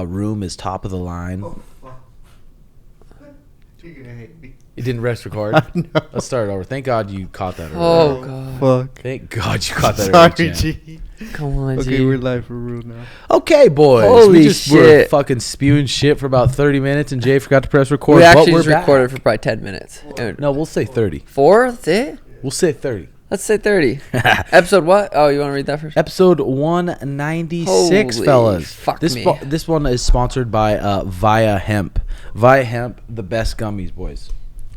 room is top of the line. Oh, fuck. You're gonna hate me. You didn't rest record? No. Let's start over. Thank God you caught that earlier. Oh, God. Fuck. Thank God you caught that Sorry, earlier. Champ. G. Come on, Okay, G. we're live for real now. Okay, boys. Holy we just were shit. fucking spewing shit for about 30 minutes, and Jay forgot to press record. We but actually we're just back. recorded for probably 10 minutes. No, we'll say 30. 4? That's it? We'll say 30. Let's say 30. Episode what? Oh, you want to read that first? Episode 196, Holy fellas. fuck This me. this one is sponsored by VIIA Hemp. VIIA Hemp, the best gummies, boys.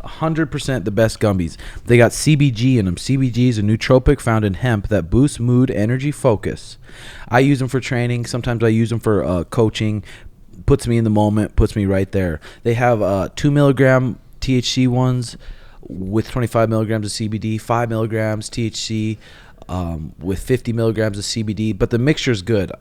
100% the best gummies. They got CBG in them. CBG is a nootropic found in hemp that boosts mood, energy, focus. I use them for training. Sometimes I use them for coaching. Puts me in the moment. Puts me right there. They have 2 milligram THC ones with 25 milligrams of CBD, 5 milligrams THC with 50 milligrams of CBD. But the mixture is good.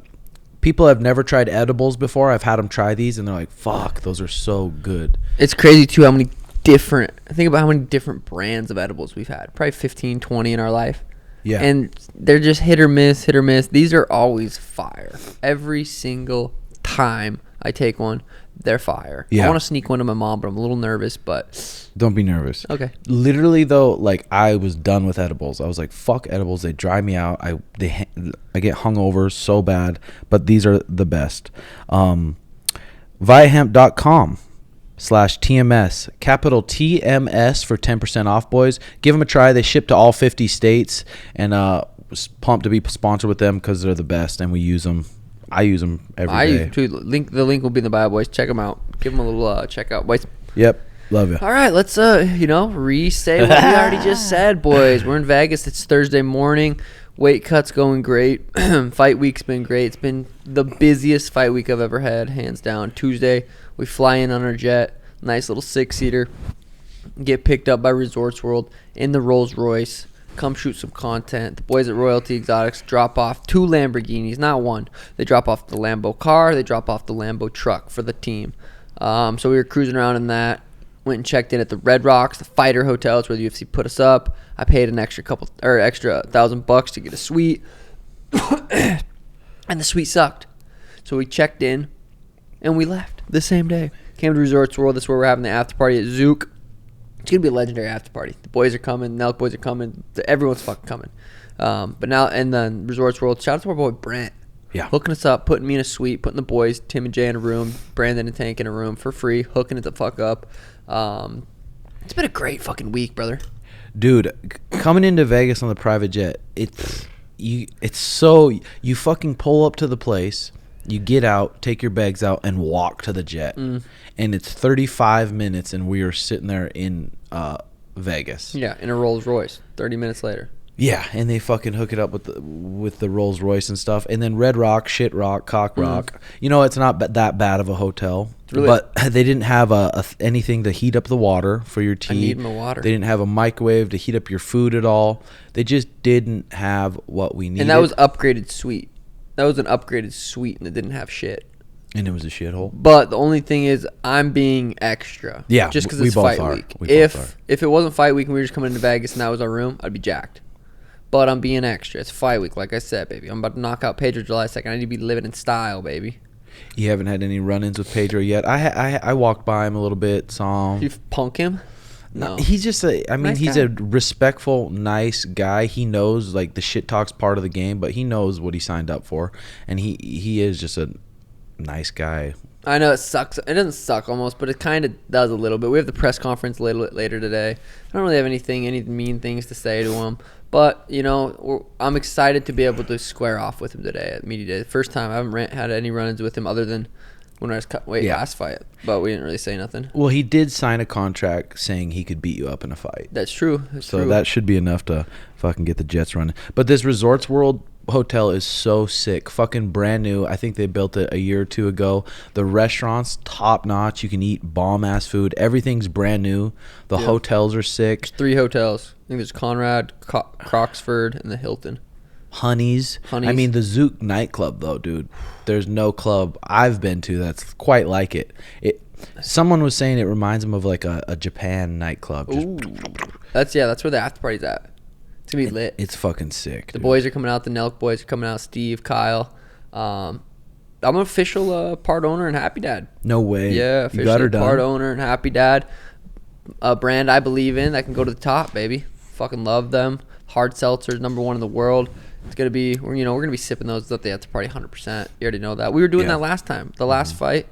People have never tried edibles before. I've had them try these, and they're like, fuck, those are so good. It's crazy, too, how many different... Think about how many different brands of edibles we've had. Probably 15, 20 in our life. Yeah. And they're just hit or miss, hit or miss. These are always fire. Every single time I take one, they're fire. Yeah. I want to sneak one to my mom, but I'm a little nervous, but... Don't be nervous. Okay. Literally, though, like, I was done with edibles. I was like, fuck edibles. They dry me out. I get hungover so bad. But these are the best. VIIAHemp.com/TMS. Capital TMS for 10% off, boys. Give them a try. They ship to all 50 states. And was pumped to be sponsored with them because they're the best. And we use them. I use them every day. I use too. The link will be in the bio, boys. Check them out. Give them a little check out, boys. Yep. Love you. All right, let's re-say what we already just said, boys. We're in Vegas. It's Thursday morning. Weight cut's going great. Fight week's been great. It's been the busiest fight week I've ever had, hands down. Tuesday, we fly in on our jet, nice little 6-seater, get picked up by Resorts World in the Rolls Royce. Come shoot some content. The boys at Royalty Exotics drop off 2 Lamborghinis, not one. They drop off the Lambo car. They drop off the Lambo truck for the team. So we were cruising around in that. Went and checked in at the RedHawk, the fighter hotel. It's where the UFC put us up. I paid an extra $1,000 to get a suite, and the suite sucked. So we checked in, and we left the same day. Came to Resorts World. That's where we're having the after party at Zook. It's gonna be a legendary after party. The boys are coming. The Nelk boys are coming. Everyone's fucking coming. But now, and then Resorts World. Shout out to our boy Brent. Yeah. Hooking us up, putting me in a suite, putting the boys, Tim and Jay in a room, Brandon and Tank in a room for free, hooking it the fuck up. It's been a great fucking week, brother. Dude, coming into Vegas on the private jet, you fucking pull up to the place, you get out, take your bags out, and walk to the jet. And it's 35 minutes, and we are sitting there in Vegas. Yeah, in a Rolls Royce. 30 minutes later. Yeah, and they fucking hook it up with the Rolls Royce and stuff. And then Red Rock, Shit Rock, Cock Rock. You know, it's not that bad of a hotel. Really? But they didn't have anything to heat up the water for your tea. I need my water. They didn't have a microwave to heat up your food at all. They just didn't have what we needed. And that was upgraded suite. That was an upgraded suite, and it didn't have shit. And it was a shithole. But the only thing is, I'm being extra. Yeah, just because we it's both fight are. week. We both are. If it wasn't fight week and we were just coming into Vegas and that was our room, I'd be jacked. But I'm being extra. It's fight week, like I said, baby. I'm about to knock out Pedro July 2nd. I need to be living in style, baby. You haven't had any run-ins with Pedro yet. I walked by him a little bit, saw him. You punk him? No. He's just Nice he's guy. a respectful, nice guy. He knows, like, the shit talk's part of the game, but he knows what he signed up for. And he is just a nice guy. I know it sucks. It doesn't suck almost, but it kind of does a little bit. We have the press conference later today. I don't really have any mean things to say to him. But, you know, I'm excited to be able to square off with him today at Media Day. The first time I haven't had any run-ins with him other than when I was last fight. But we didn't really say nothing. Well, he did sign a contract saying he could beat you up in a fight. That's true. So that should be enough to fucking get the Jets running. But this Resorts World hotel is so sick. Fucking brand new. I think they built it a year or two ago. The restaurant's top notch. You can eat bomb ass food. Everything's brand new. The hotels are sick. There's 3 hotels. I think there's Conrad, Croxford, and the Hilton. Honey's. I mean, the Zook nightclub, though, dude. There's no club I've been to that's quite like it. Someone was saying it reminds them of like a Japan nightclub. Ooh. That's where the after party's at. It's going to be lit. It's fucking sick. The boys are coming out. The Nelk boys are coming out. Steve, Kyle. I'm an official part owner and happy dad. No way. Yeah, You officially got her done. part owner and happy dad. A brand I believe in that can go to the top, baby. Fucking love them. Hard seltzers, #1 in the world. It's gonna be, we're gonna be sipping those at the after party 100%. You already know that. We were doing that last time. The last fight,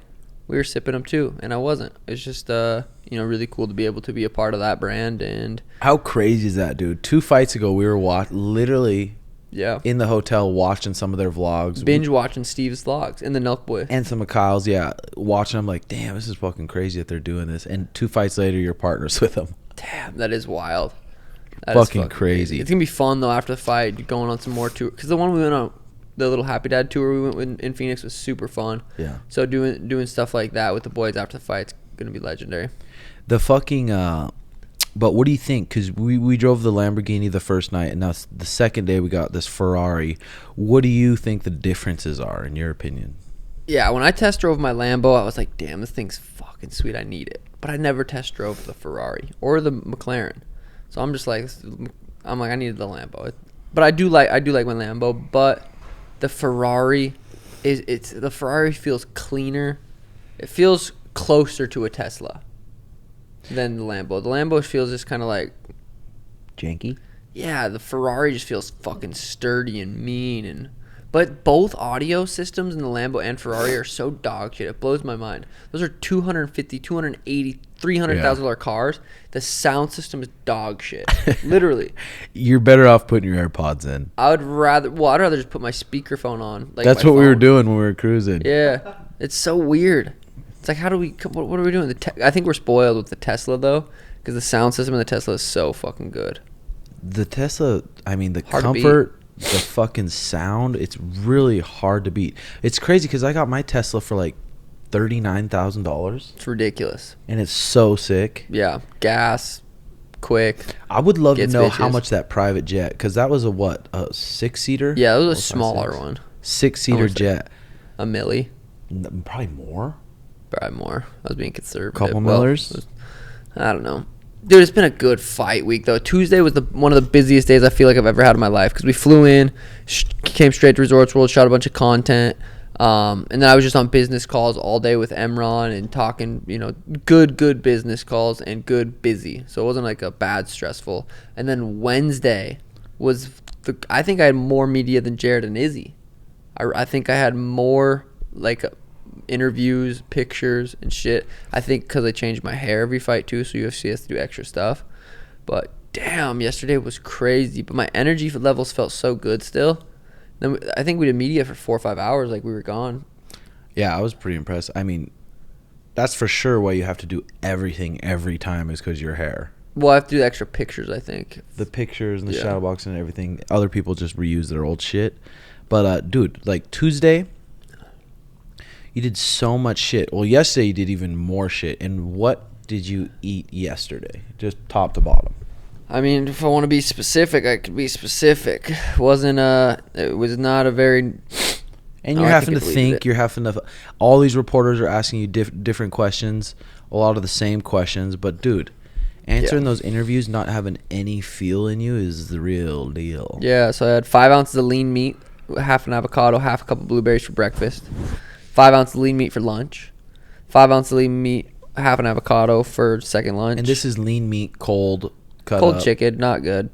we were sipping them too, and I wasn't. It's just really cool to be able to be a part of that brand. And how crazy is that, dude? 2 fights ago, we were literally in the hotel watching some of their vlogs, binge watching Steve's vlogs and the Nelk Boy and some of Kyle's. Watching them like, damn, this is fucking crazy that they're doing this. And 2 fights later, you're partners with them. Damn, that is wild. That fucking is crazy. It's gonna be fun though after the fight, going on some more tour. Because the one we went on, the little Happy Dad tour we went in Phoenix, was super fun. Yeah. So doing stuff like that with the boys after the fight's gonna be legendary. The fucking but what do you think? Because we drove the Lamborghini the first night, and now the second day we got this Ferrari. What do you think the differences are, in your opinion? Yeah, when I test drove my Lambo, I was like, damn, this thing's fucking sweet. I need it. But I never test drove the Ferrari or the McLaren. So I'm just like, I needed the Lambo. But I do like my Lambo. But the Ferrari the Ferrari feels cleaner. It feels closer to a Tesla than the Lambo. The Lambo feels just kind of like Janky. Yeah, the Ferrari just feels fucking sturdy and mean. But both audio systems in the Lambo and Ferrari are so dog shit. It blows my mind. Those are $250, $280, $300,000 cars. The sound system is dog shit. Literally. You're better off putting your AirPods in. I'd rather just put my speakerphone on. Like that's my what we were phone. doing when we were cruising. Yeah. It's so weird. It's like, what are we doing? I think we're spoiled with the Tesla, though, because the sound system in the Tesla is so fucking good. The Tesla, I mean, the Hard to comfort, the fucking sound, it's really hard to beat. It's crazy because I got my Tesla for like $39,000. It's ridiculous. And it's so sick. Yeah. Gas, quick. I would love to know how bitches. much that private jet, because that was a 6-seater? Yeah, it was a smaller one. 6-seater jet. A milli. Probably more. Probably more. I was being conservative. Couple millers? I don't know. Dude, it's been a good fight week, though. Tuesday was one of the busiest days I feel like I've ever had in my life, because we flew in, came straight to Resorts World, shot a bunch of content, and then I was just on business calls all day with Emron and talking, good business calls and good busy. So it wasn't like a bad stressful. And then Wednesday was I think I had more media than Jared and Izzy. I think I had more interviews, pictures, and shit. I think because I changed my hair every fight too, so UFC has to do extra stuff. But damn, yesterday was crazy. But my energy levels felt so good still. Then I think we did media for 4 or 5 hours, like we were gone. Yeah, I was pretty impressed. I mean, that's for sure why you have to do everything every time, is because your hair. Well, I have to do extra pictures, I think. The pictures and the shadow boxing and everything. Other people just reuse their old shit. But dude, like Tuesday, you did so much shit. Well, yesterday you did even more shit. And what did you eat yesterday? Just top to bottom. I mean, if I want to be specific, I could be specific. It was not a very... And you're having to think. You're having to... All these reporters are asking you different questions. A lot of the same questions. But, dude, answering those interviews, not having any feel in you is the real deal. Yeah, so I had 5 ounces of lean meat, half an avocado, half a cup of blueberries for breakfast. 5 ounces of lean meat for lunch. 5 ounces of lean meat, half an avocado for second lunch. And this is lean meat, cold chicken, not good.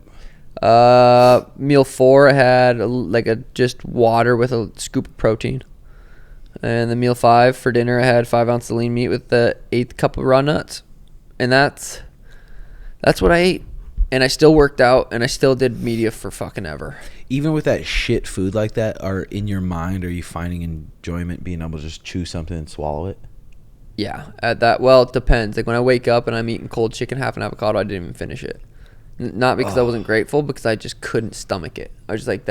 Meal 4, I had just water with a scoop of protein. And then meal 5 for dinner, I had 5 ounces of lean meat with the 1/8 cup of raw nuts. And that's what I ate. And I still worked out, and I still did media for fucking ever. Even with that shit food like that, in your mind, are you finding enjoyment being able to just chew something and swallow it? Yeah, it depends. Like when I wake up and I'm eating cold chicken, half an avocado, I didn't even finish it. Not because I wasn't grateful, because I just couldn't stomach it. I was just like,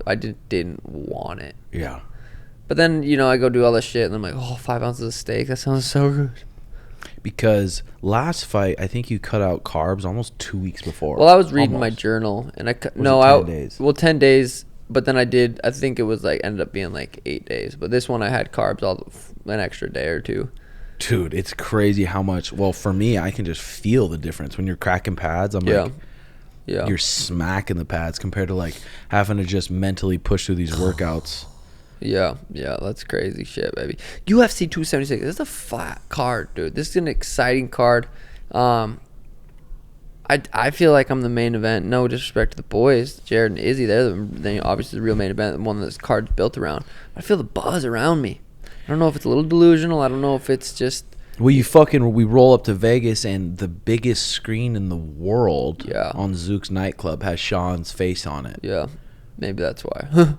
I just didn't want it. Yeah. But then, I go do all this shit, and I'm like, 5 ounces of steak, that sounds so good. Because last fight, I think you cut out carbs almost 2 weeks before. Well, I was reading my journal, and 10 days. Well, 10 days, but then I think it was ended up being 8 days. But this one I had carbs an extra day or two. Dude, it's crazy how much. Well, for me, I can just feel the difference when you're cracking pads. I'm like, you're smacking the pads compared to having to just mentally push through these workouts. Yeah, that's crazy shit, baby. UFC 276. This is a flat card, dude. This is an exciting card. I feel like I'm the main event. No disrespect to the boys, Jared and Izzy. They obviously the real main event, the one that this card's built around. I feel the buzz around me. I don't know if it's a little delusional. I don't know if it's just. Well, we roll up to Vegas and the biggest screen in the world on Zook's nightclub has Sean's face on it. Yeah, maybe that's why.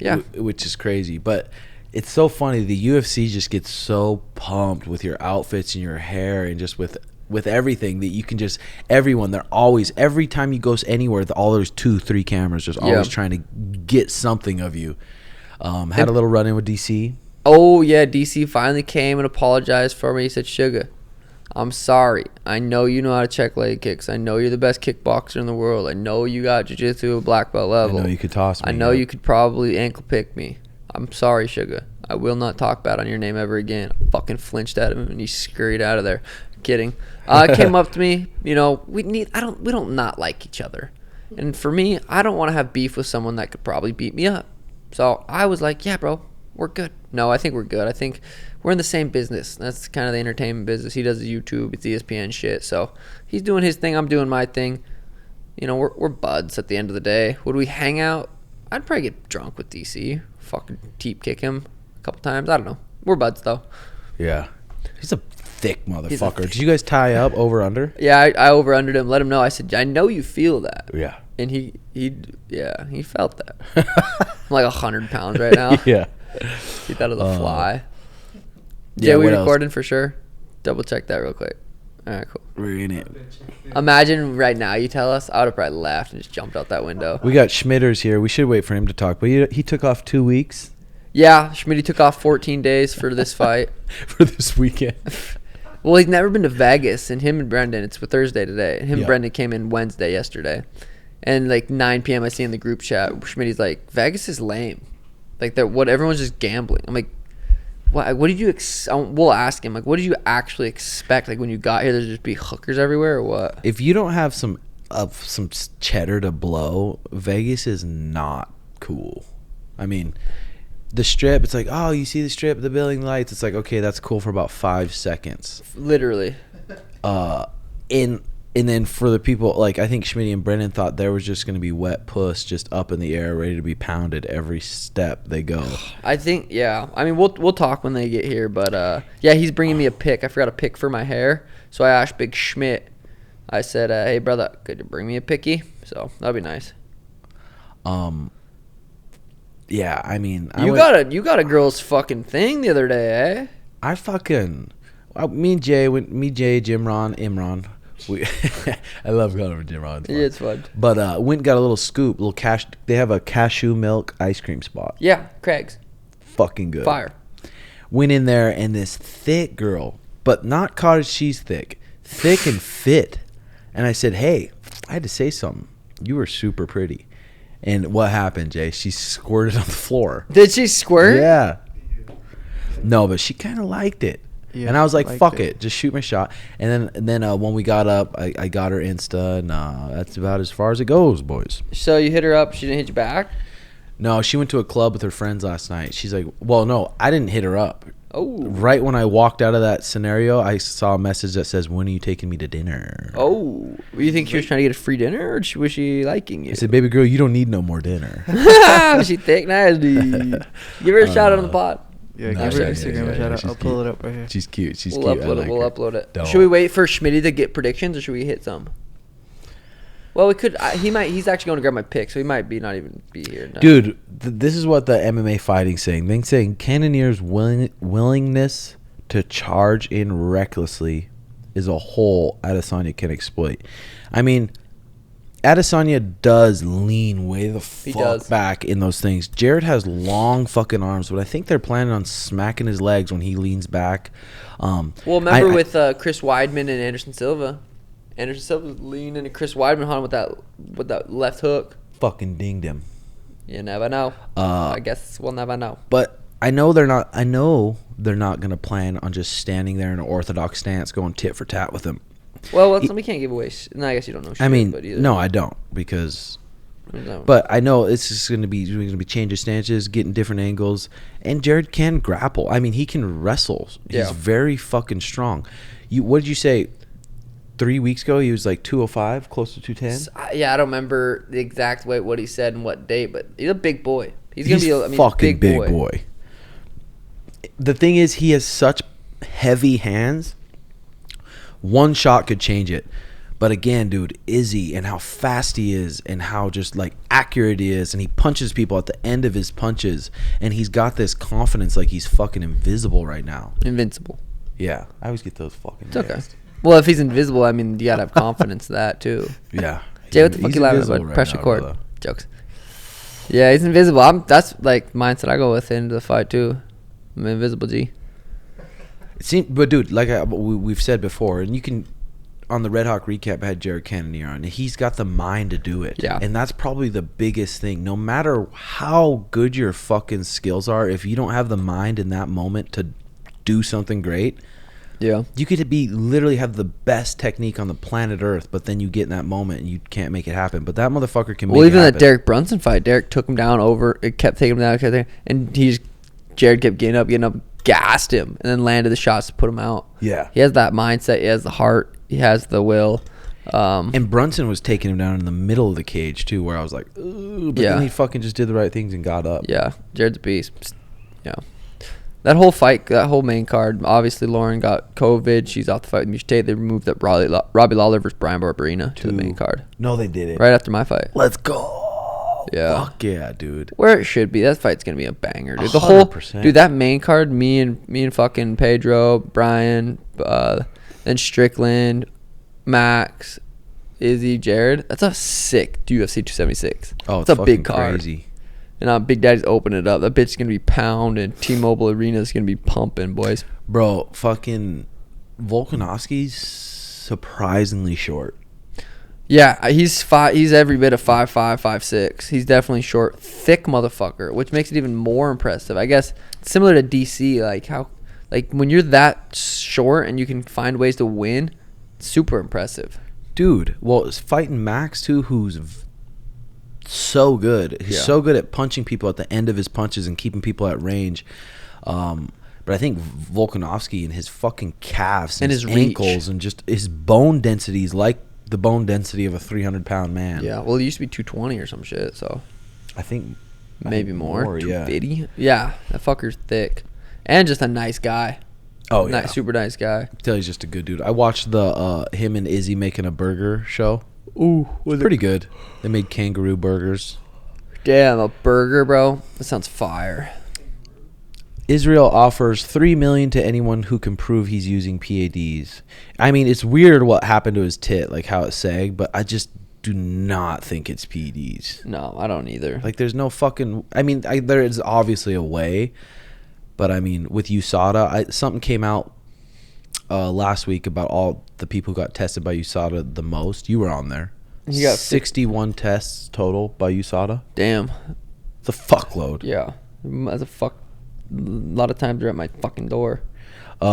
Yeah, which is crazy, but it's so funny. The UFC just gets so pumped with your outfits and your hair and just with everything that you can just they're always every time you go anywhere, there's 2-3 cameras just always trying to get something of you. Had a little run in with DC. Oh yeah, DC finally came and apologized for me. He said, "Sugar, I'm sorry. I know you know how to check leg kicks. I know you're the best kickboxer in the world. I know you got jiu-jitsu at black belt level. I know you could toss me. I know you could probably ankle pick me. I'm sorry, Sugar. I will not talk bad on your name ever again." I fucking flinched at him and he scurried out of there. Kidding. Came up to me. You know, we don't not like each other. And for me, I don't want to have beef with someone that could probably beat me up. So I was like, yeah, bro, we're good. No, I think we're good. I think we're in the same business. That's kind of the entertainment business. He does the YouTube, it's ESPN shit. So he's doing his thing. I'm doing my thing. You know, we're buds at the end of the day. Would we hang out? I'd probably get drunk with DC. Fucking teep kick him a couple times. I don't know. We're buds though. Yeah. He's a thick motherfucker. Did you guys tie up over under? Yeah, I over undered him. Let him know. I said, I know you feel that. Yeah. And he felt that. I'm like 100 pounds right now. Yeah. He thought it was a fly. Yeah, we recording for sure? Double check that real quick. All right, cool. We're in it. Imagine right now you tell us. I would have probably laughed and just jumped out that window. We got Schmitters here. We should wait for him to talk, but he took off 2 weeks. Yeah, Schmitty took off 14 days for this fight. For this weekend. Well, he's never been to Vegas, and him and Brendan, it's Thursday today. Him and Brendan came in Wednesday yesterday. And like 9 p.m. I see in the group chat, Schmitty's like, Vegas is lame. Like everyone's just gambling. I'm like, what did you we'll ask him, like, what did you actually expect? Like when you got here, there'd just be hookers everywhere or what? If you don't have some cheddar to blow, Vegas is not cool. I mean, the strip, it's like, oh, you see the strip, the building lights. It's like, okay, that's cool for about 5 seconds. Literally. And then for the people, like, I think Schmitty and Brendan thought there was just going to be wet puss just up in the air, ready to be pounded every step they go. I think, yeah. I mean, we'll talk when they get here, but yeah, he's bringing me a pick. I forgot a pick for my hair, so I asked Big Schmidt. I said, hey, brother, could you bring me a picky? So that'd be nice. Yeah, I mean, you got a girl's fucking thing the other day, eh? Me, Jay, Jim Ron, Imran. I love calling him Jim Ron. Yeah, it's fun. But went and got a little scoop, they have a cashew milk ice cream spot. Yeah, Craig's. Fucking good. Fire. Went in there and this thick girl, but not cottage cheese thick and fit. And I said, hey, I had to say something. You were super pretty. And what happened, Jay? She squirted on the floor. Did she squirt? Yeah. No, but she kind of liked it. Yeah, and I was like, fuck it. Just shoot my shot. And then when we got up, I got her Insta, and that's about as far as it goes, boys. So you hit her up. She didn't hit you back? No, she went to a club with her friends last night. She's like, well, no, I didn't hit her up. Oh. Right when I walked out of that scenario, I saw a message that says, when are you taking me to dinner? Oh. You think she was trying to get a free dinner, or was she liking you? I said, baby girl, you don't need no more dinner. Was she thick? Nasty. Give her a shout out on the pod. Yeah, give her Instagram a shout out. I'll pull it up right here. She's cute. She's cute. We'll upload it. Should we wait for Schmitty to get predictions, or should we hit some? Well, we could. He's actually going to grab my pick, so he might not even be here. No. Dude, this is what the MMA fighting's saying. They're saying Cannonier's willingness to charge in recklessly is a hole Adesanya can exploit. I mean, Adesanya does lean way the fuck back in those things. Jared has long fucking arms, but I think they're planning on smacking his legs when he leans back. Well, remember with Chris Weidman and Anderson Silva? Anderson Silva was leaning into Chris Weidman on with that left hook. Fucking dinged him. You never know. I guess we'll never know. But I know they're not gonna plan on just standing there in an orthodox stance, going tit for tat with him. Well, we can't give away. No, I guess you don't know shit. I mean, but either. No, I don't, because But I know it's just going to be changing stances, getting different angles, and Jared can grapple. I mean, he can wrestle. He's very fucking strong. What did you say? 3 weeks ago, he was like 205, close to 210. Yeah, I don't remember the exact weight, what he said, and what date, but he's a big boy. He's gonna be a fucking big boy. The thing is, he has such heavy hands. One shot could change it. But again, dude, Izzy and how fast he is and how just like accurate he is, and he punches people at the end of his punches, and he's got this confidence like he's fucking invisible right now. Invincible. Yeah, I always get those fucking. It's okay. Well, if he's invisible, I mean, you gotta have confidence in that too. Yeah. Jay, what the fuck you laughing about? Right Pressure now, cord. brother. Jokes. Yeah, he's invisible. That's like mindset I go with into the fight too. I'm invisible, G. But dude, like we've said before, and you can. On the RedHawk recap, I had Jared Cannonier on. And he's got the mind to do it. Yeah. And that's probably the biggest thing. No matter how good your fucking skills are, if you don't have the mind in that moment to do something great, you could literally have the best technique on the planet Earth, but then you get in that moment and you can't make it happen. But that motherfucker can make it happen. Well, even that Derek Brunson fight, Derek took him down it kept taking him down, and Jared kept getting up, gassed him, and then landed the shots to put him out. Yeah. He has that mindset. He has the heart. He has the will. And Brunson was taking him down in the middle of the cage, too, where I was like, ooh, but then he fucking just did the right things and got up. Yeah, Jared's a beast. Yeah. That whole fight, that whole main card, obviously Lauren got COVID. She's out the fight with Miesha Tate. They removed that Robbie Lawler versus Brian Barberina to the main card. No, they did it. Right after my fight. Let's go. Yeah. Fuck yeah, dude. Where it should be. That fight's going to be a banger, dude. 100%. Dude, that main card, me and fucking Pedro, Brian, then Strickland, Max, Izzy, Jared. That's a sick UFC 276. Oh, it's a big card. Crazy. And Big Daddy's opening it up. That bitch's going to be pounding. T-Mobile Arena's going to be pumping, boys. Bro, fucking Volkanovski's surprisingly short. Yeah, he's every bit of 5'5", 5'6". He's definitely short, thick motherfucker, which makes it even more impressive. I guess similar to DC, when you're that short and you can find ways to win, super impressive. Dude, well, it's fighting Max too, who's so good. He's so good at punching people at the end of his punches and keeping people at range. But I think Volkanovski and his fucking calves and his ankles and just his bone density is like the bone density of a 300-pound man. Yeah, well, it used to be 220 or some shit, so I think maybe more. 250. Yeah, that fucker's thick and just a nice guy. Oh yeah, super nice guy. I tell you, he's just a good dude. I watched the him and Izzy making a burger show. Ooh, was pretty good. They made kangaroo burgers. Damn, a burger, bro. That sounds fire. Israel offers $3 million to anyone who can prove he's using PADs. I mean, it's weird what happened to his tit, like how it sagged, but I just do not think it's PADs. No, I don't either. Like, there's no fucking. I mean, there is obviously a way, but I mean, with USADA, something came out last week about all the people who got tested by USADA the most. You were on there. You got 61 tests total by USADA. Damn. It's a fuckload. Yeah. That's a lot of times they're at my fucking door.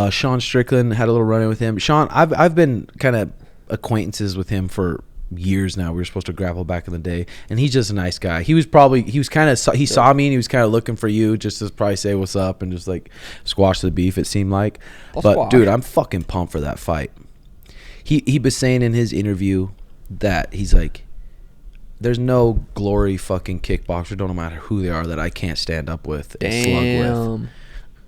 Sean Strickland, had a little run-in with him. Sean, I've been kind of acquaintances with him for years now. We were supposed to grapple back in the day, and he's just a nice guy. He saw me and he was kind of looking for you just to probably say what's up and just like squash the beef, it seemed like. Dude, I'm fucking pumped for that fight. He was saying in his interview that he's like, there's no glory fucking kickboxer, no matter who they are, that I can't stand up with and slug with.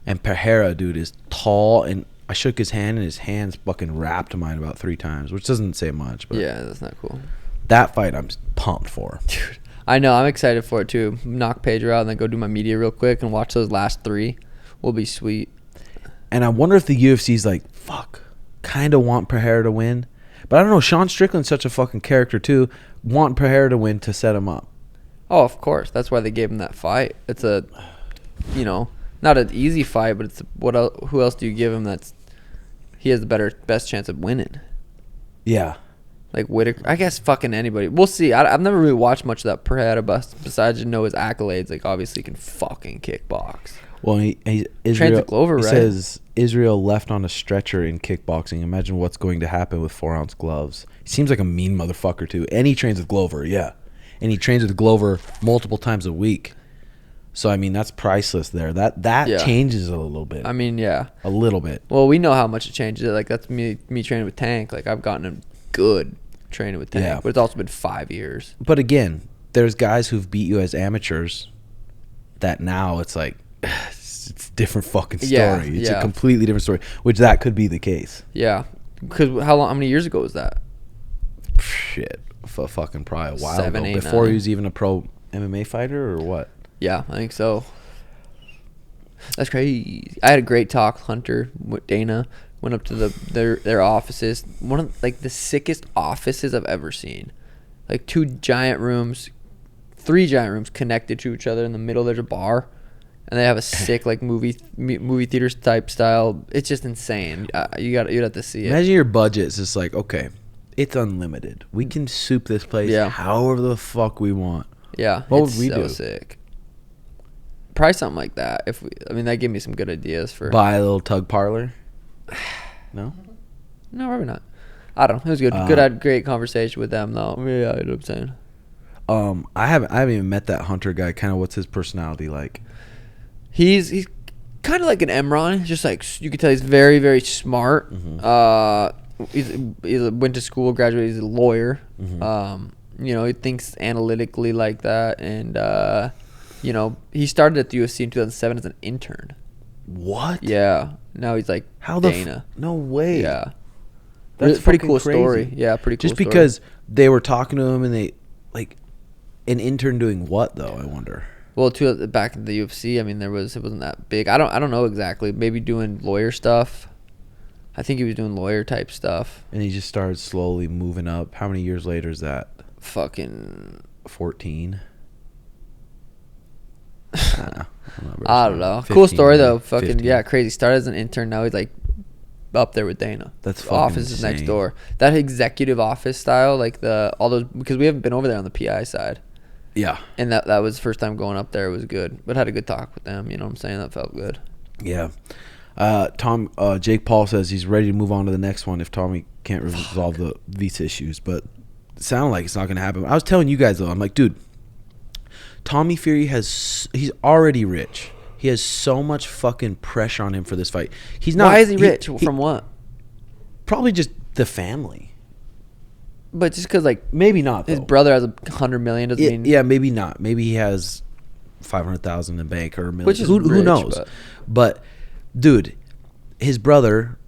And Pereira, dude, is tall, and I shook his hand, and his hands fucking wrapped mine about 3 times, which doesn't say much. But yeah, that's not cool. That fight, I'm pumped for. Dude, I know. I'm excited for it, too. Knock Pedro out and then go do my media real quick and watch those last 3. Will be sweet. And I wonder if the UFC's like, fuck, kind of want Pereira to win. But I don't know. Sean Strickland's such a fucking character, too. Want Pereira to win to set him up. Oh, of course. That's why they gave him that fight. It's a, not an easy fight, but it's who else do you give him he has the best chance of winning? Yeah. Like Whitaker. I guess fucking anybody. We'll see. I've never really watched much of that Pereira besides to know his accolades. Like, obviously, he can fucking kickbox. Well, Israel trains at Glover, right? Says Israel left on a stretcher in kickboxing. Imagine what's going to happen with 4-ounce gloves. He seems like a mean motherfucker, too. And he trains with Glover, yeah. and he trains with Glover multiple times a week. So I mean, that's priceless there. That changes a little bit. I mean, yeah, a little bit. Well, we know how much it changes. Like that's me training with Tank. Like I've gotten a good training with Tank, but it's also been 5 years. But again, there's guys who've beat you as amateurs that now it's like it's a different fucking story. It's a completely different story, which that could be the case. Yeah, because how many years ago was that? Shit, fucking probably a while 7, ago. 8, Before 9. he was even a pro MMA fighter or what? Yeah, I think so. That's crazy. I had a great talk. Hunter with Dana went up to their offices. One of the sickest offices I've ever seen. Like 3 giant rooms connected to each other. In the middle there's a bar, and they have a sick movie theaters type style. It's just insane. You'd have to see it. Imagine your budget's just like, okay, it's unlimited. We can soup this place however the fuck we want. Yeah, what would we do? Sick. Probably something like that. That gave me some good ideas for buy a little tug parlor. No, probably not. I don't know. It was good. I had great conversation with them though. Yeah, you know what I'm saying. I haven't even met that Hunter guy. Kind of, what's his personality like? He's kind of like an Emron. Just like you could tell, he's very, very smart. Mm-hmm. He went to school, graduated. He's a lawyer. Mm-hmm. He thinks analytically like that, and he started at the UFC in 2007 as an intern. What? Yeah. Now he's like how Dana. No way. Yeah. That's pretty cool crazy. story. Yeah, pretty cool. Just because they were talking to him and they an intern doing what though? I wonder. Well, back in the UFC, it wasn't that big. I don't know exactly. Maybe doing lawyer stuff. I think he was doing lawyer type stuff. And he just started slowly moving up. How many years later is that? Fucking 14. I don't know. 15, cool story though. Fucking 15. Yeah, crazy. Started as an intern. Now he's up there with Dana. That's fucking office insane. Is next door. That executive office style, all those, because we haven't been over there on the PI side. Yeah. And that was the first time going up there. It was good, but had a good talk with them. You know what I'm saying? That felt good. Yeah. Jake Paul says he's ready to move on to the next one if Tommy can't resolve the visa issues, but it sounded like it's not going to happen. I was telling you guys though, I'm like, dude, Tommy Fury he's already rich. He has so much fucking pressure on him for this fight. He's not. Why is he rich? From what? Probably just the family. But just because, maybe not. His brother has $100 million doesn't mean. Yeah, maybe not. Maybe he has $500,000 in the bank or $1 million. Which is who rich, knows? But dude, his brother,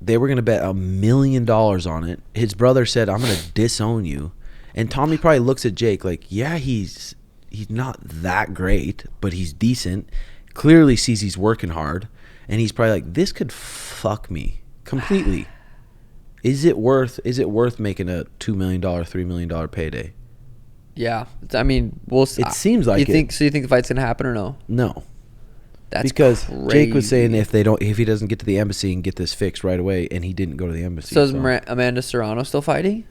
they were gonna bet $1 million on it. His brother said, "I'm gonna disown you," and Tommy probably looks at Jake like, "Yeah, he's not that great, but he's decent. Clearly sees he's working hard, and he's probably like, this could fuck me completely. Is it worth making a $2 million, $3 million payday?" Yeah, we'll see. It seems like you think the fight's gonna happen or no? No, that's because crazy. Jake was saying if he doesn't get to the embassy and get this fixed right away, and he didn't go to the embassy. So is Amanda Serrano still fighting?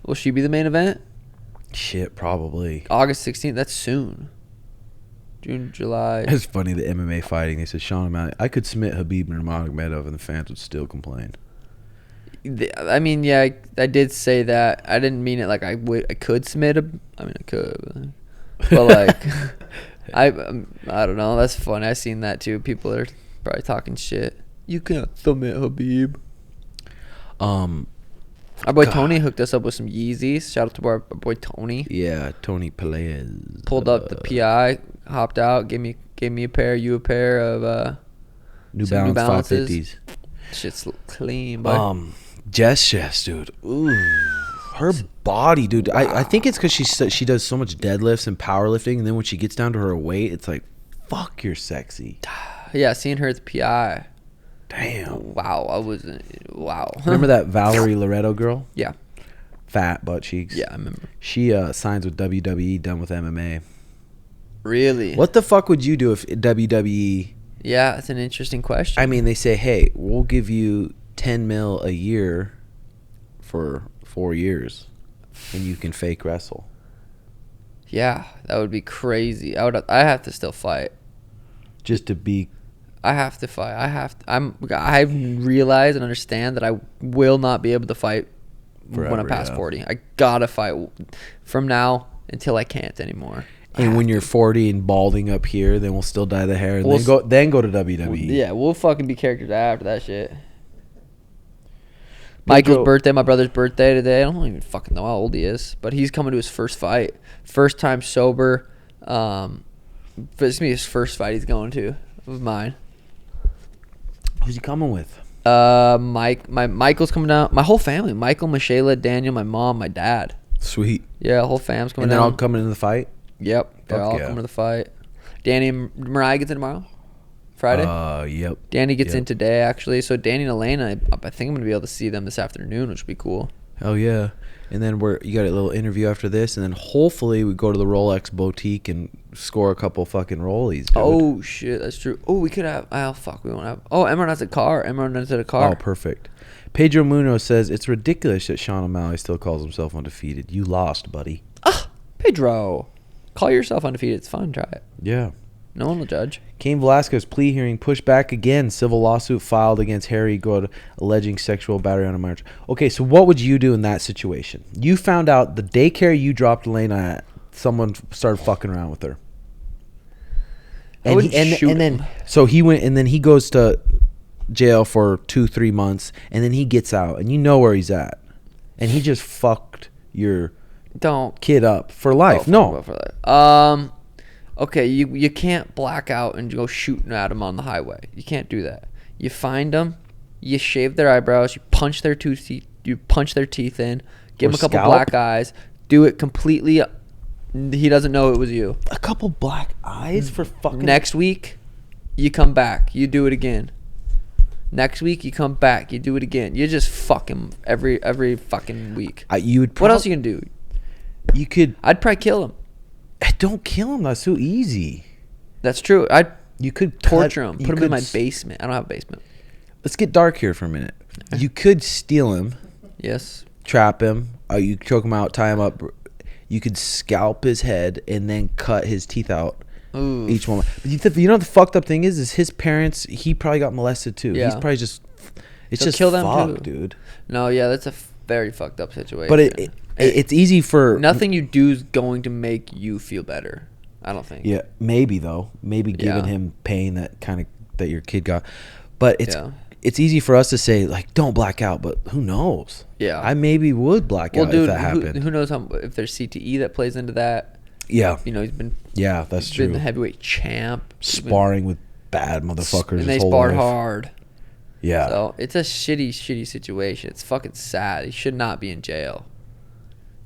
Will she be the main event? Shit, probably. August 16th. That's soon. June, July. It's funny, the MMA fighting. They said Sean O'Malley, I could submit Khabib Nurmagomedov, and the fans would still complain. Yeah, I did say that. I didn't mean it like I could submit him. I could, but I don't know. That's funny. I seen that too. People are probably talking shit. You can't submit Khabib. Our boy Tony hooked us up with some Yeezys. Shout out to our boy Tony. Yeah, Tony Pelaez. Pulled up the PI, hopped out, gave me a pair, you a pair of New Balance 550s. Shit's clean, but Jess, dude. Ooh, her body, dude. I think it's because she does so much deadlifts and powerlifting, and then when she gets down to her weight, it's like, fuck, you're sexy. Yeah, seeing her at the PI. Damn. Wow, wow. Remember that Valerie Loretto girl? Yeah. Fat butt cheeks. Yeah, I remember. She signs with WWE, done with MMA. Really? What the fuck would you do if WWE... Yeah, it's an interesting question. They say, hey, we'll give you $10 million a year for 4 years, and you can fake wrestle. Yeah, that would be crazy. I have to still fight. Just to be... I have to fight. I realize and understand that I will not be able to fight forever, when I pass 40. I gotta fight from now until I can't anymore. And when you're 40 and balding up here, then we'll still dye the hair and We'll then go to WWE. Yeah, we'll fucking be characters after that shit. Michael's birthday, my brother's birthday today. I don't even fucking know how old he is, but he's coming to his first fight. First time sober. But it's gonna be his first fight he's going to of mine. Who's he coming with? Michael's coming down. My whole family. Michael, Michela, Daniel, my mom, my dad. Sweet. Yeah, whole fam's coming And they're down. all coming into the fight? Yep. They're all coming to the fight. Danny and Mariah gets in tomorrow? Friday? Yep. Danny gets in today, actually. So Danny and Elena, I think I'm going to be able to see them this afternoon, which would be cool. Hell yeah. And then you got a little interview after this, and then hopefully we go to the Rolex boutique and score a couple fucking rollies, dude. Oh, shit. That's true. Oh, we could have... Oh, fuck. We won't have... Oh, Emron has a car. Emron rented a car. Oh, perfect. Pedro Munoz says, it's ridiculous that Sean O'Malley still calls himself undefeated. You lost, buddy. Pedro. Call yourself undefeated. It's fun. Try it. Yeah. No one will judge. Cain Velasquez plea hearing pushed back again. Civil lawsuit filed against Harry Good alleging sexual battery on a minor. Okay, so what would you do in that situation? You found out the daycare you dropped Elena at, someone started fucking around with her. I would shoot him. So he went, and then he goes to jail for 2-3 months, and then he gets out, and you know where he's at, and he just fucked your kid up for life. Okay, you can't black out and go shooting at them on the highway. You can't do that. You find them, you shave their eyebrows, you punch their teeth in, give them a couple black eyes, do it completely. He doesn't know it was you. A couple black eyes for fucking. Next week, you come back, you do it again. Next week, you come back, you do it again. You just fuck him every fucking week. What else you can do? I'd probably kill him. Don't kill him. That's so easy. That's true. You could torture him. Put him in my basement. I don't have a basement. Let's get dark here for a minute. You could steal him. Yes. Trap him. You choke him out, tie him up. You could scalp his head and then cut his teeth out. Ooh. Each one. But you know what the fucked up thing is his parents, he probably got molested too. Yeah. He's probably just, it's So just kill them fucked, too. dude. No, yeah, that's a very fucked up situation. But it's easy for... Nothing you do is going to make you feel better. I don't think. Yeah, maybe though. Maybe giving him pain that your kid got. But it's easy for us to say, like, don't black out, but who knows? Yeah. I maybe would black out if that happened. Who knows if there's CTE that plays into that. Yeah. You know, he's been... Yeah, that's true. Been the heavyweight champ. Sparring with bad motherfuckers. And they sparred hard. Yeah. So, it's a shitty situation. It's fucking sad. He should not be in jail.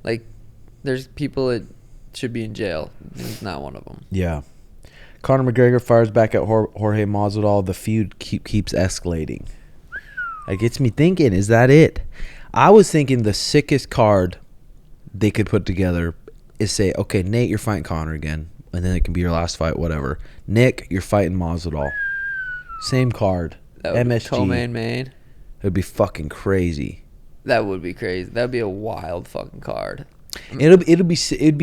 Like, there's people that should be in jail. He's not one of them. Yeah. Conor McGregor fires back at Jorge Masvidal. The feud keeps escalating. That gets me thinking, is that it? I was thinking the sickest card they could put together is say, okay, Nate, you're fighting Conor again. And then it can be your last fight, whatever. Nick, you're fighting Masvidal. Same card. That would MSG. Be co-main. It would be fucking crazy. That would be crazy. That would be a wild fucking card. It'd be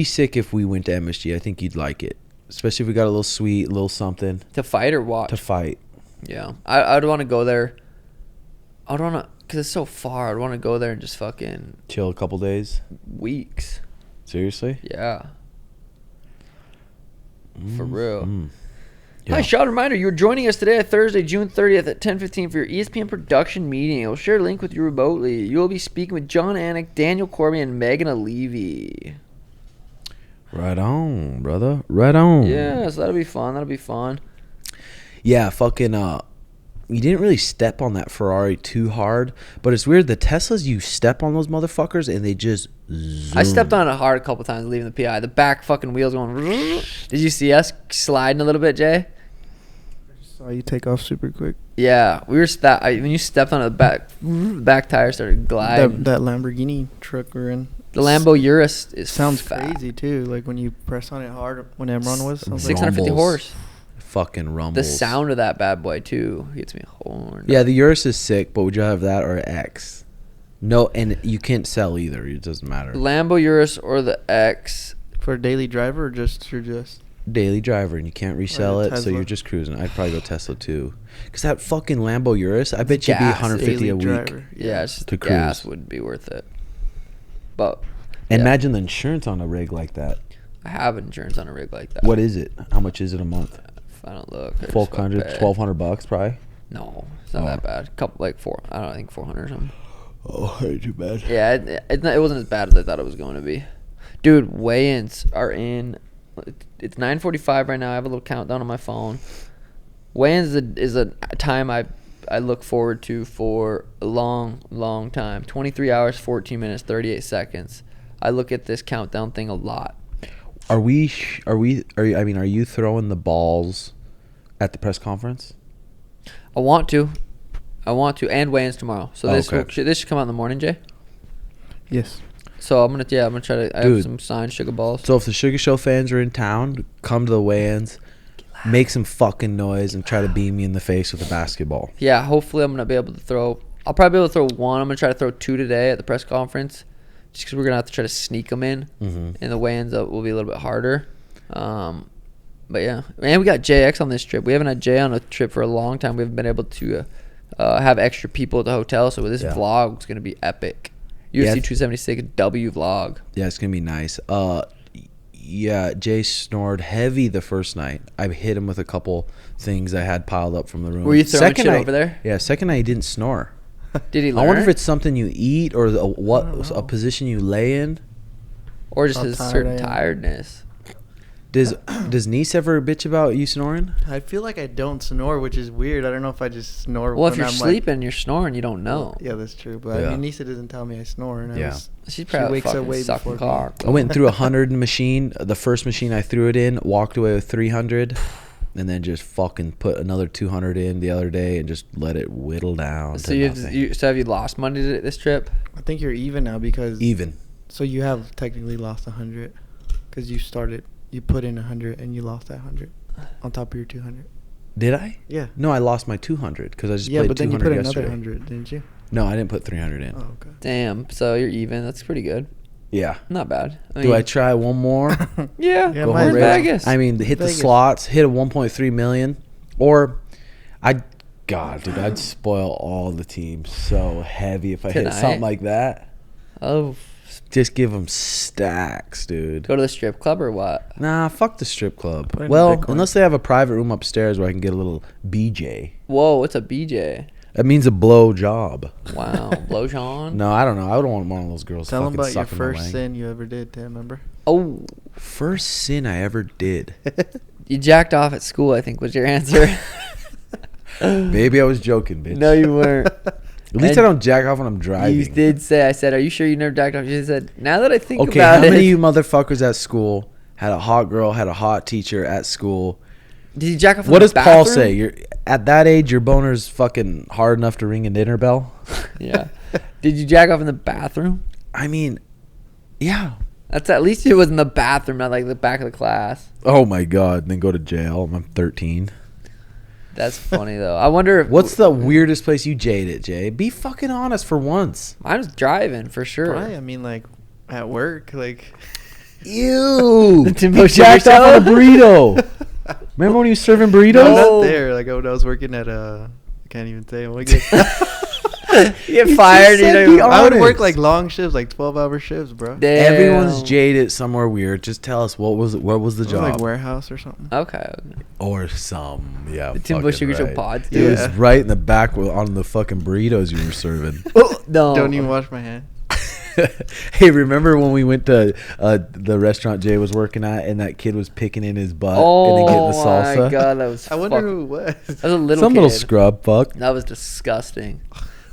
sick if we went to MSG. I think you'd like it, especially if we got a little sweet, a little something to fight or watch. To fight. Yeah, I'd want to go there. I'd want to, cause it's so far. I'd want to go there and just fucking chill a couple days, weeks. Seriously? Yeah. For real. Yeah. Hi, Sean. Reminder, you're joining us today, Thursday, June 30th at 10:15 for your ESPN production meeting. We'll share a link with you remotely. You will be speaking with John Anik, Daniel Cormier, and Megan Levy. Right on, brother. Right on. Yeah, so that'll be fun. Yeah, fucking, you didn't really step on that Ferrari too hard, but it's weird. The Teslas, you step on those motherfuckers and they just zoom. I stepped on it hard a couple times leaving the PI. The back fucking wheels going. Did you see us sliding a little bit, Jay? Saw you take off super quick. Yeah, we were when you stepped on it, the back tire started gliding. That Lamborghini truck we're in. The Lambo Urus sounds crazy too. Like when you press on it hard when Emron was 650 horse. Fucking rumbles. The sound of that bad boy too gets me horned. Yeah, the Urus is sick, but would you have that or an X? No, and you can't sell either. It doesn't matter. Lambo Urus or the X for a daily driver or just daily driver, and you can't resell it, so you're just cruising. I'd probably go Tesla too, because that fucking Lambo Urus, I bet you'd be 150 a week. Driver. Yeah, it's just gas wouldn't be worth it. But imagine the insurance on a rig like that. I have insurance on a rig like that. What is it? How much is it a month? If I don't look. I just 1,200, fuck pay. $1,200 probably. No, it's not that bad. Couple like four. I don't know, I think 400 or something. Oh, ain't too bad. Yeah, it wasn't as bad as I thought it was going to be. Dude, weigh-ins are in. It's 9:45 right now. I have a little countdown on my phone. Weigh-ins is a time I look forward to for a long time. 23 hours, 14 minutes, 38 seconds. I look at this countdown thing a lot. Are you throwing the balls at the press conference? I want to, and weigh-ins tomorrow. So this should come out in the morning, Jay. Yes. So I'm gonna try to. I have some signed sugar balls. So if the Sugar Show fans are in town, come to the weigh-ins, make some fucking noise, and try to beam me in the face with a basketball. Yeah, hopefully I'm gonna be able to throw. I'll probably be able to throw one. I'm gonna try to throw two today at the press conference, just because we're gonna have to try to sneak them in, and the weigh-ins will be a little bit harder. But yeah, and we got JX on this trip. We haven't had Jay on a trip for a long time. We haven't been able to have extra people at the hotel, so this vlog is gonna be epic. UFC 276 W vlog. Yeah, it's gonna be nice. Yeah, Jay snored heavy the first night. I hit him with a couple things I had piled up from the room. Were you throwing shit over there? Yeah, second night he didn't snore. Did he learn? I wonder if it's something you eat or a position you lay in, or just his certain tiredness. Does niece ever bitch about you snoring? I feel like I don't snore, which is weird. I don't know if I just snore. Well, if you're sleeping, you're snoring. You don't know. Yeah, that's true. But I mean, Nisa doesn't tell me I snore. And She's probably wakes up way sucking before cock. I went through 100 machine. The first machine I threw it in, walked away with 300, and then just fucking put another 200 in the other day and just let it whittle down. So have you lost money this trip? I think you're even now because even. So you have technically lost 100 because you started. You put in 100 and you lost that 100 on top of your 200. Did I? Yeah. No, I lost my 200 because I just played 200 but then you put yesterday. another 100, didn't you? No, I didn't put 300 in. Oh, okay. Damn. So you're even. That's pretty good. Yeah. Not bad. Do I try one more? Yeah. Go we're in Vegas. I mean, hit the slots, hit a 1.3 million, or I'd spoil all the teams so heavy if I hit something like that. Oh. Just give them stacks, dude. Go to the strip club or what? Nah, fuck the strip club. Well, unless they have a private room upstairs where I can get a little BJ. Whoa, what's a BJ? That means a blow job. Wow, blow John? No, I don't know. I don't want one of those girls. Tell them about your first first sin you ever did, Tim, remember? Oh. First sin I ever did. You jacked off at school, I think, was your answer. Maybe I was joking, bitch. No, you weren't. At least I don't jack off when I'm driving. You did say, I said, are you sure you never jacked off? You said, now that I think about it. Okay, how many of you motherfuckers at school had a hot girl, had a hot teacher at school? Did you jack off in What the does bathroom? Paul say? You're at that age, your boner's fucking hard enough to ring a dinner bell? Yeah. Did you jack off in the bathroom? I mean, yeah. That's at least it was in the bathroom, not like the back of the class. Oh my God, and then go to jail. I'm 13. That's funny, though. I wonder if... What's the weirdest place you jaded, Jay? Be fucking honest for once. Mine was driving, for sure. Probably, I mean, like, at work, like... Ew. The Timbo You Sugar jacked off Show? on a burrito. Remember when you were serving burritos? No, not there. Like, when I was working at, I can't even say. You get fired. I would work, like, long shifts, like 12-hour shifts, bro. Damn. Everyone's jaded somewhere weird. Just tell us, what was the job? Like, warehouse or something. Okay. Or The Timbo Sugar Show pod. It was right in the back on the fucking burritos you were serving. No. Don't even wash my hand. Hey, remember when we went to the restaurant Jay was working at and that kid was picking in his butt and then getting the salsa? Oh my God, that was... I wonder who it was. That was a little Some kid. little scrub fuck. That was disgusting.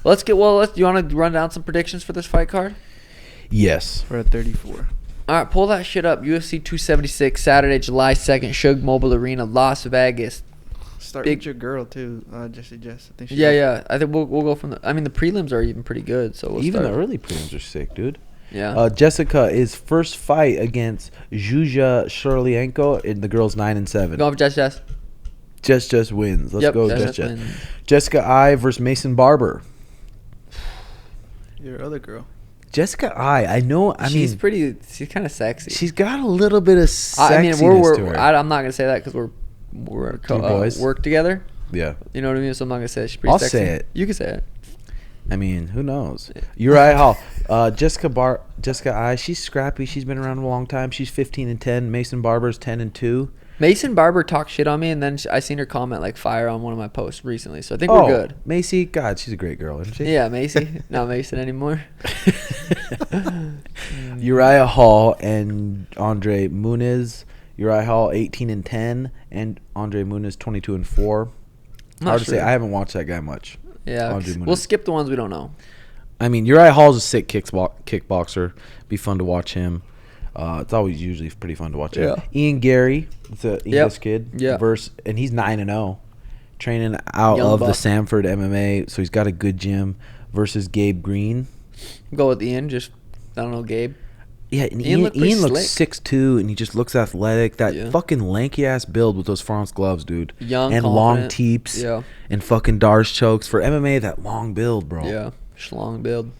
Let's get... Well, you want to run down some predictions for this fight card? Yes. We're at 34. All right, pull that shit up. UFC 276, Saturday, July 2nd, Suge Mobile Arena, Las Vegas. Start with your girl, too, Jesse Jess. I think Yeah. I think we'll go from the... I mean, the prelims are even pretty good, so we'll Even start. the early prelims are sick, dude. Yeah. Jessica is first fight against Zhuja Shirlienko in the girls 9-7. Go for Jess. Jess wins. Let's go, Jess. wins. Jessica I versus Mason Barber. Your other girl. Jessica I know. She's kind of sexy. She's got a little bit of sexiness to her. I'm not gonna say that because we're boys. work together. Yeah. You know what I mean? So I'm not gonna say it. She's pretty sexy. Say it. You can say it. I mean, who knows? Uriah Hall. Jessica I. She's scrappy. She's been around a long time. She's 15-10. Mason Barber's 10-2. Mason Barber talked shit on me, and then I seen her comment like fire on one of my posts recently. So I think we're good. Macy, God, she's a great girl, isn't she? Yeah, Macy. Not Mason anymore. Uriah Hall and Andre Muniz. Uriah Hall 18-10, and Andre Muniz 22-4. Hard to say. I haven't watched that guy much. Yeah, we'll skip the ones we don't know. I mean, Uriah Hall's a sick kickboxer. Be fun to watch him. It's always usually pretty fun to watch him. Ian Gary, it's an English kid. Yeah. And he's 9-0, training out Young of buck. the Sanford MMA, so he's got a good gym. Versus Gabe Green. Go with Ian. Just I don't know, Gabe. Yeah, and Ian looks 6'2", and he just looks athletic. That fucking lanky ass build with those France gloves, dude. Young, and confident. long teeps. Yeah. And fucking Darce chokes for MMA. That long build, bro. Yeah, schlong build.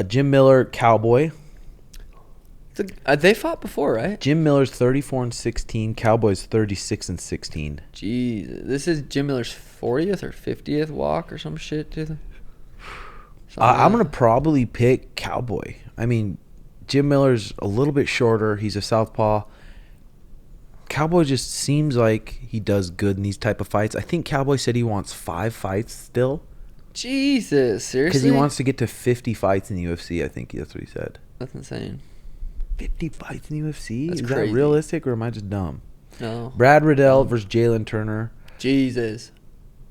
Jim Miller, Cowboy. They fought before, right? Jim Miller's 34-16. Cowboy's 36-16. Jeez, this is Jim Miller's 40th or 50th walk or some shit, dude. I'm gonna probably pick Cowboy. I mean, Jim Miller's a little bit shorter. He's a southpaw. Cowboy just seems like he does good in these type of fights. I think Cowboy said he wants 5 fights still. Jesus, seriously? Because he wants to get to 50 fights in the UFC. I think that's what he said. That's insane. 50 fights in the UFC? That's Is crazy. that realistic, or am I just dumb? No. Brad Riddell versus Jalen Turner. Jesus.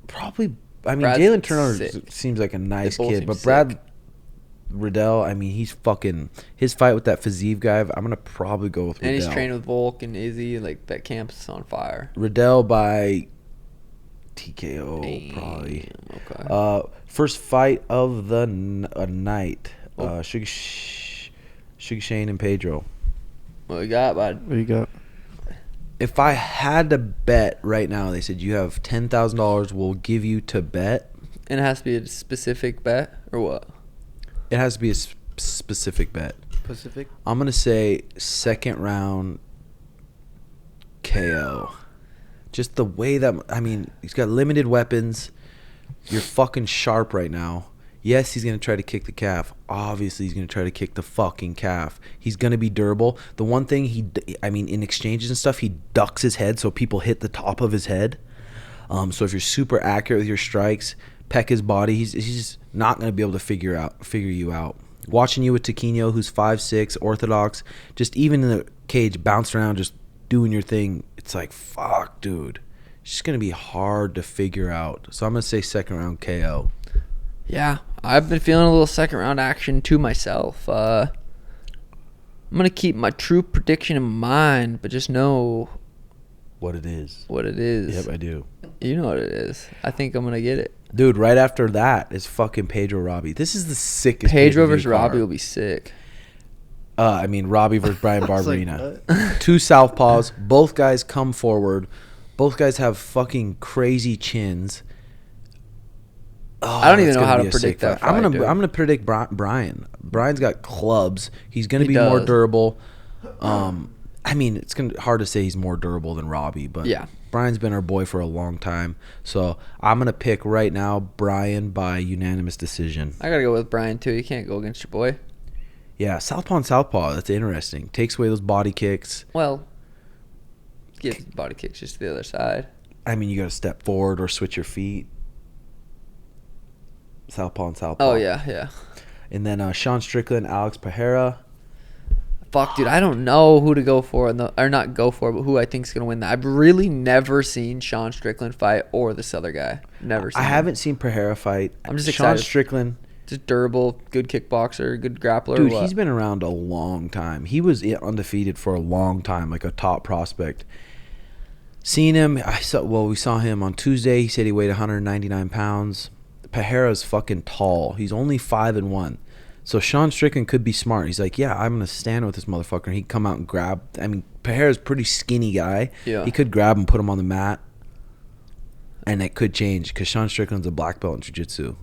Probably. I mean, Brad's Jalen Turner sick. seems like a nice They both kid, seem but Brad sick. Riddell, I mean, he's fucking his fight with that Fazeev guy. I'm gonna probably go with Riddell. And he's training with Volk and Izzy. Like, that camp's on fire. Riddell by TKO, Damn, probably. Okay. First fight of the night. Sugar Shane and Pedro. What we got, bud? What do you got? If I had to bet right now, they said you have $10,000. We'll give you to bet. And it has to be a specific bet, or what? It has to be a specific bet. Pacific? I'm going to say second round KO. Just the way that, I mean, he's got limited weapons. You're fucking sharp right now. Yes, he's going to try to kick the calf. Obviously, he's going to try to kick the fucking calf. He's going to be durable. The one thing in exchanges and stuff, he ducks his head so people hit the top of his head. So if you're super accurate with your strikes, peck his body, he's just not going to be able to figure you out. Watching you with Taquino, who's 5'6", orthodox, just even in the cage, bounce around, just doing your thing. It's like, fuck, dude. It's just going to be hard to figure out. So I'm going to say second round KO. Yeah, I've been feeling a little second round action to myself. I'm going to keep my true prediction in mind, but just know what it is. Yep, I do. You know what it is. I think I'm going to get it. Dude, right after that is fucking Pedro Robbie. This is the sickest. Pedro versus Robbie will be sick. Robbie versus Brian Barberina. Like, Two southpaws. Both guys come forward. Both guys have fucking crazy chins. I don't even it's know gonna how be to a predict sick that fight. I'm fight, dude. gonna predict Brian. Brian's got clubs. He's gonna He be more does. durable. It's hard to say he's more durable than Robbie, but Yeah. Brian's been our boy for a long time. So I'm gonna pick right now Brian by unanimous decision. I got to go with Brian, too. You can't go against your boy. Yeah, southpaw and southpaw. That's interesting. Takes away those body kicks. Well, give body kicks just to the other side. I mean, you got to step forward or switch your feet. Southpaw and southpaw. Oh, yeah. And then Sean Strickland, Alex Pereira. Fuck, dude, I don't know who to go for, or not go for, but who I think is going to win that. I've really never seen Sean Strickland fight or this other guy. Never seen I him. haven't seen Pereira fight. I'm just Sean excited. Strickland. Just durable, good kickboxer, good grappler. Dude, what? he's been around a long time. He was undefeated for a long time, like a top prospect. Seen him, we saw him on Tuesday. He said he weighed 199 pounds. Pereira's fucking tall. He's only 5'1". So Sean Strickland could be smart. He's like, yeah, I'm going to stand with this motherfucker. And he'd come out and grab. I mean, Pereira's a pretty skinny guy. Yeah. He could grab and put him on the mat. And it could change because Sean Strickland's a black belt in jiu-jitsu.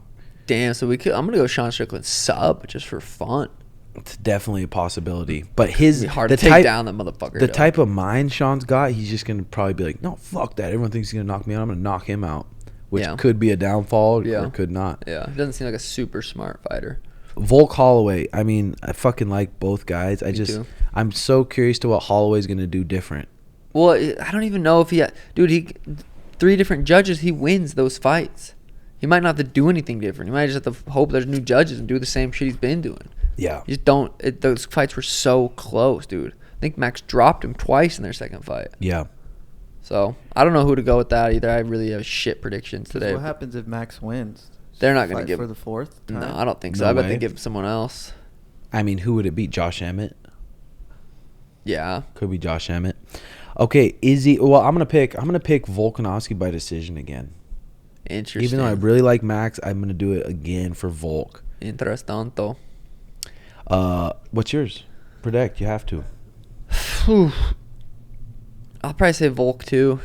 Damn, so I'm going to go Sean Strickland sub just for fun. It's definitely a possibility. But It'd be hard to take down that motherfucker. The type of mind Sean's got, he's just going to probably be like, no, fuck that. Everyone thinks he's going to knock me out. I'm going to knock him out. which Yeah. could be a downfall Yeah. or could not. Yeah, he doesn't seem like a super smart fighter. Volk Holloway. I mean, I fucking like both guys. too. I'm so curious to what Holloway's gonna do different. Well, I don't even know if he 3 different judges, he wins those fights. He might not have to do anything different. He might just have to hope there's new judges and do the same shit he's been doing. Yeah. You just don't. Those fights were so close, dude. I think Max dropped him twice in their second fight. Yeah. So I don't know who to go with that either. I really have shit predictions today. What happens if Max wins? They're not going Fight to give for the 4th time? No, I don't think so. No I bet way. they give someone else. I mean, who would it be? Josh Emmett? Yeah. Could be Josh Emmett. Okay, Izzy. Well, I'm gonna pick Volkanovski by decision again. Interesting. Even though I really like Max, I'm gonna do it again for Volk. Interestanto. What's yours? Predict. You have to. I'll probably say Volk too.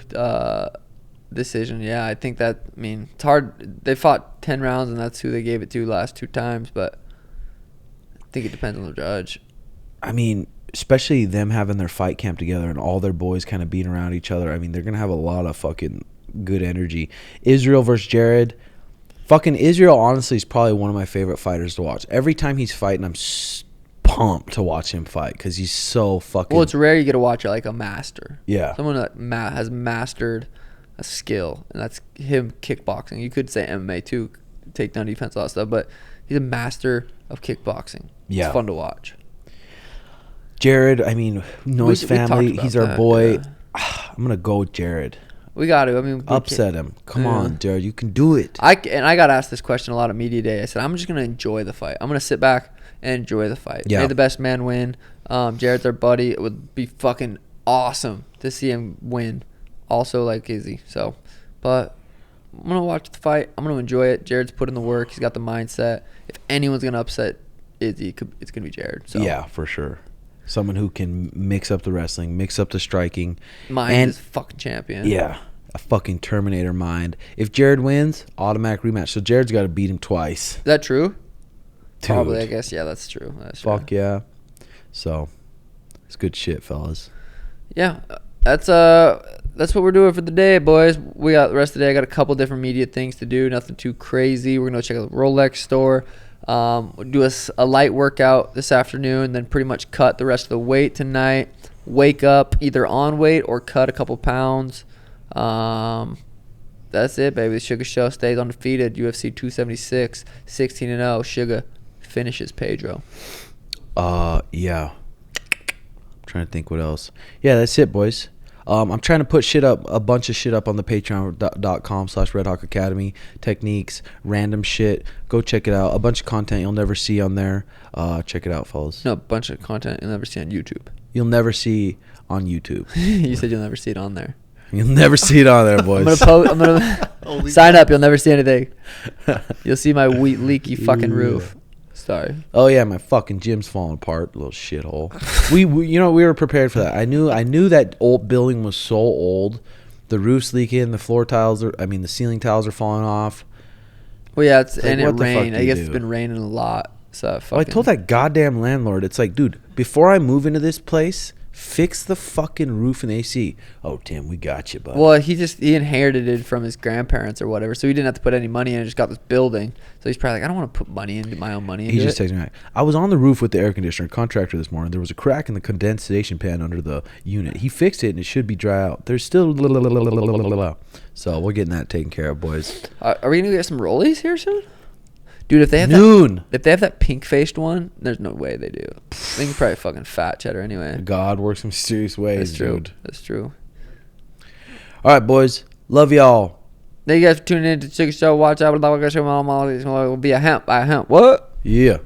Decision. Yeah, I think that. I mean, it's hard. They fought 10 rounds, and that's who they gave it to last 2 times. But I think it depends on the judge. I mean, especially them having their fight camp together and all their boys kind of beating around each other. I mean, they're gonna have a lot of fucking good energy. Israel versus Jared. Fucking Israel, honestly, is probably one of my favorite fighters to watch. Every time he's fighting, I'm pumped to watch him fight because he's so fucking. Well, it's rare you get to watch it like a master. Yeah. Someone that has mastered a skill, and that's him kickboxing. You could say MMA too, takedown defense, all that stuff, but he's a master of kickboxing. Yeah. It's fun to watch. Jared, I mean, know his We family. talked He's about our that, boy. yeah. I'm gonna go with Jared. We got to. I mean, Upset him. Come Yeah. on, Jared. You can do it. I got asked this question a lot of media day. I said, I'm just going to enjoy the fight. I'm going to sit back and enjoy the fight. Yeah. May the best man win. Jared's our buddy. It would be fucking awesome to see him win. Also like Izzy. So, but I'm going to watch the fight. I'm going to enjoy it. Jared's put in the work. He's got the mindset. If anyone's going to upset Izzy, it's going to be Jared. So Yeah, for sure. Someone who can mix up the wrestling, mix up the striking. Mind is fucking champion. Yeah, a fucking Terminator mind. If Jared wins, automatic rematch. So Jared's got to beat him twice. Is that true? Dude. Probably, I guess. Yeah, that's true. That's Fuck true. yeah. So, it's good shit, fellas. Yeah, that's what we're doing for the day, boys. We got the rest of the day. I got a couple different media things to do. Nothing too crazy. We're gonna go check out the Rolex store. We'll do a light workout this afternoon, then pretty much cut the rest of the weight tonight. Wake up either on weight or cut a couple pounds. That's it, baby. The Sugar Show stays undefeated. UFC 276, 16-0. Sugar finishes Pedro. Yeah. I'm trying to think what else. Yeah, that's it, boys. I'm trying to put a bunch of shit up on the patreon.com/RedHawk Academy. Techniques, random shit. Go check it out. A bunch of content you'll never see on there. Check it out, fellas. No, a bunch of content you'll never see on YouTube. You'll never see on YouTube. You said you'll never see it on there. You'll never see it on there, boys. I'm gonna sign up. You'll never see anything. You'll see my leaky fucking roof. Sorry. Oh yeah, my fucking gym's falling apart, little shithole. we we were prepared for that. I knew that old building was so old. The roof's leaking, the the ceiling tiles are falling off. Well, yeah, Like, and it what the fuck rained. do I you guess it's do? been raining a lot. So Well, I told that goddamn landlord, it's like, dude, before I move into this place, fix the fucking roof and AC. Oh, Tim, we got you, bud. Well, he inherited it from his grandparents or whatever, so he didn't have to put any money in. Just got this building, so he's probably like, I don't want to put my own money into He just it. texted me back. I was on the roof with the air conditioner contractor this morning. There was a crack in the condensation pan under the unit. He fixed it and it should be dry out. There's still so we're getting that taken care of, boys. Are we gonna get some rollies here soon, dude? If they have Noon. if they have that pink faced one, there's no way they do. They can probably fucking fat cheddar anyway. God works in serious ways, That's true. dude. That's true. All right, boys. Love y'all. Thank you guys for tuning in to the Sugar Show. Watch out. We'll be a hemp. What? Yeah.